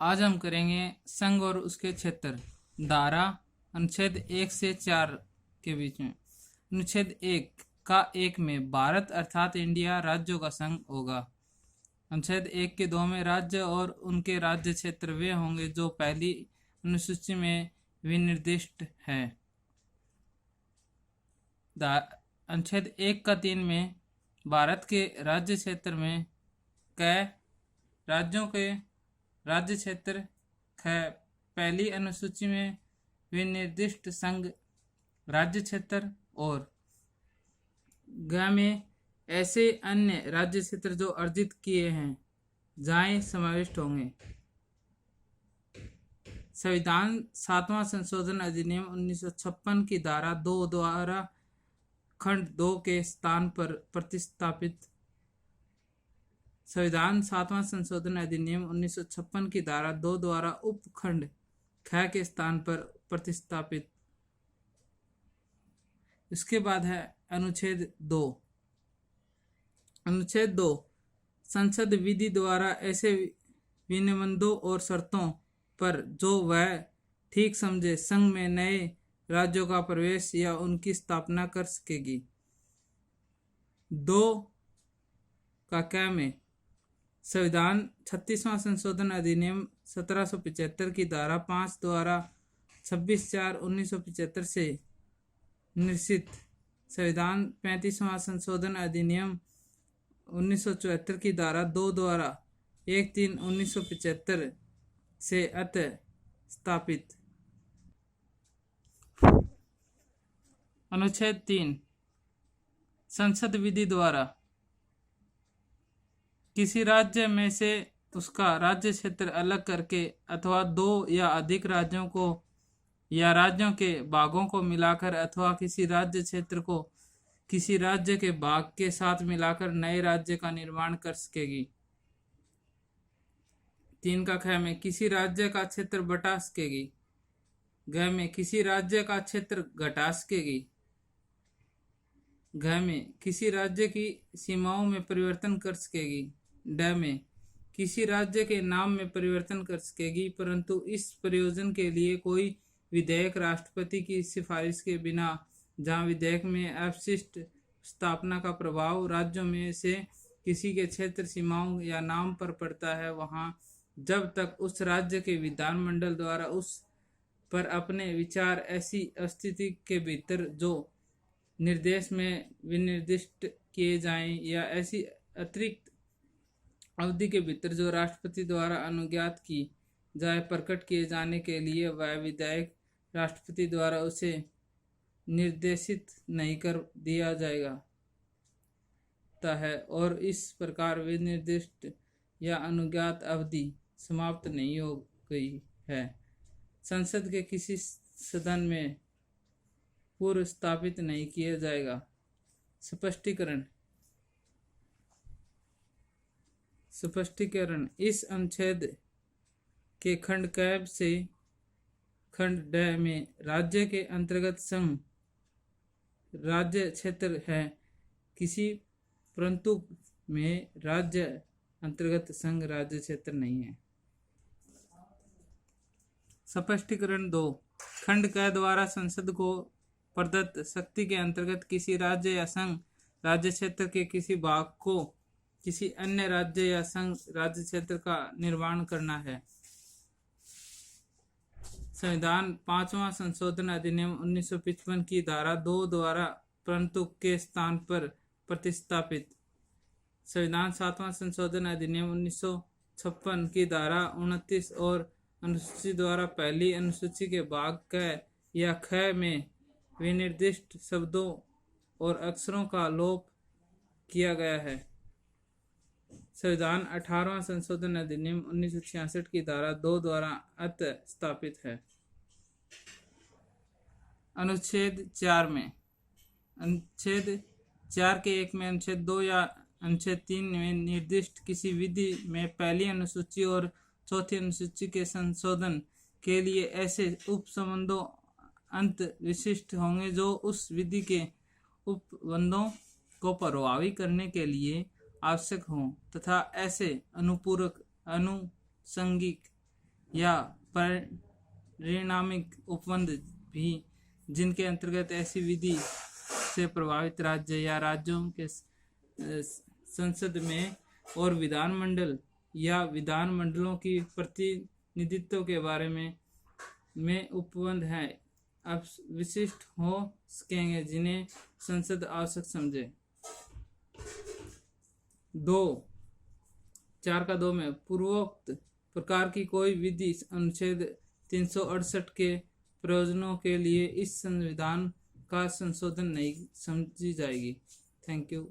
आज हम करेंगे संघ और उसके क्षेत्र। धारा अनुच्छेद 1 से 4 के बीच में। अनुच्छेद 1 का 1 में भारत अर्थात इंडिया राज्यों का संघ होगा। अनुच्छेद 1 के 2 में राज्य और उनके राज्य क्षेत्र वे होंगे जो पहली अनुसूची में विनिर्दिष्ट है। अनुच्छेद 1 का 3 में भारत के राज्य क्षेत्र में क राज्यों के राज्य क्षेत्र ख पहली अनुसूची में विनिर्दिष्ट संघ राज्य क्षेत्र और ग में ऐसे अन्य राज्य क्षेत्र जो अर्जित किए हैं जाएं समाविष्ट होंगे। संविधान 7वां संशोधन अधिनियम 1956 की धारा 2 द्वारा खंड 2 के स्थान पर प्रतिस्थापित। संविधान 7वां संशोधन अधिनियम 1956 की धारा 2 द्वारा उपखंड ख के स्थान पर प्रतिस्थापित। इसके बाद है अनुच्छेद 2। अनुच्छेद 2 संसद विधि द्वारा ऐसे विनिबंधों और शर्तों पर जो वह ठीक समझे संघ में नए राज्यों का प्रवेश या उनकी स्थापना कर सकेगी। 2 का क में संविधान 36वां संशोधन अधिनियम 1775 की धारा 5 द्वारा 26/4/1975 से निश्चित संविधान 35वां संशोधन अधिनियम 1974 की धारा 2 द्वारा 1/3/1975 से अतः स्थापित। अनुच्छेद 3 संसद विधि द्वारा किसी राज्य में से उसका राज्य क्षेत्र अलग करके अथवा 2 या अधिक राज्यों को या राज्यों के भागों को मिलाकर अथवा किसी राज्य क्षेत्र को किसी राज्य के भाग के साथ मिलाकर नए राज्य का निर्माण कर सकेगी। 3 का ख में किसी राज्य का क्षेत्र बटा सकेगी। ग में किसी राज्य का क्षेत्र घटा सकेगी। घ में किसी राज्य की सीमाओं में परिवर्तन कर सकेगी। ड में किसी राज्य के नाम में परिवर्तन कर सकेगी परंतु इस प्रयोजन के लिए कोई विधेयक राष्ट्रपति की सिफारिश के बिना जहाँ विधेयक में अवशिष्ट स्थापना का प्रभाव राज्यों में से किसी के क्षेत्र सीमाओं या नाम पर पड़ता है वहाँ जब तक उस राज्य के विधानमंडल द्वारा उस पर अपने विचार ऐसी स्थिति के भीतर जो निर्देश में विनिर्दिष्ट किए जाएं या ऐसी अतिरिक्त अवधि के भीतर जो राष्ट्रपति द्वारा अनुज्ञात की जाए प्रकट किए जाने के लिए वह विधेयक राष्ट्रपति द्वारा उसे निर्देशित नहीं कर दिया जाएगा है और इस प्रकार विनिर्दिष्ट या अनुज्ञात अवधि समाप्त नहीं हो गई है। संसद के किसी सदन में पूर्व स्थापित नहीं किया जाएगा। स्पष्टीकरण इस अनुच्छेद के खंड क से खंड ड में राज्य के अंतर्गत संघ राज्य क्षेत्र है किसी परंतु में राज्य अंतर्गत संघ राज्य क्षेत्र नहीं है। स्पष्टीकरण 2 खंड क द्वारा संसद को प्रदत्त शक्ति के अंतर्गत किसी राज्य या संघ राज्य क्षेत्र के किसी भाग को किसी अन्य राज्य या संघ राज्य क्षेत्र का निर्माण करना है। संविधान 5वां संशोधन अधिनियम 1955 की धारा 2 द्वारा परंतु के स्थान पर प्रतिस्थापित। संविधान 7वां संशोधन अधिनियम 1956 की धारा 29 और अनुसूची द्वारा पहली अनुसूची के भाग क या ख में विनिर्दिष्ट शब्दों और अक्षरों का लोप किया गया है। संविधान 18वां संशोधन अधिनियम 1966 की धारा 2 द्वारा अतः स्थापित है। अनुच्छेद 4 में अनुच्छेद 4 के 1 में अनुच्छेद 2 या अनुच्छेद 3 में निर्दिष्ट किसी विधि में पहली अनुसूची और चौथी अनुसूची के संशोधन के लिए ऐसे उपसंबंधों अंत विशिष्ट होंगे जो उस विधि के उपबंधों को प्रभावी करने के लिए आवश्यक हों तथा ऐसे अनुपूरक अनुसंगिक या परिणामिक उपबंध भी, जिनके अंतर्गत ऐसी विधि से प्रभावित राज्य या राज्यों के संसद में और विधानमंडल या विधानमंडलों की प्रतिनिधित्व के बारे में उपबंध हैं अब विशिष्ट हो सकेंगे, जिन्हें संसद आवश्यक समझे। 4(2) में पूर्वोक्त प्रकार की कोई विधि अनुच्छेद 368 के प्रयोजनों के लिए इस संविधान का संशोधन नहीं समझी जाएगी। Thank you.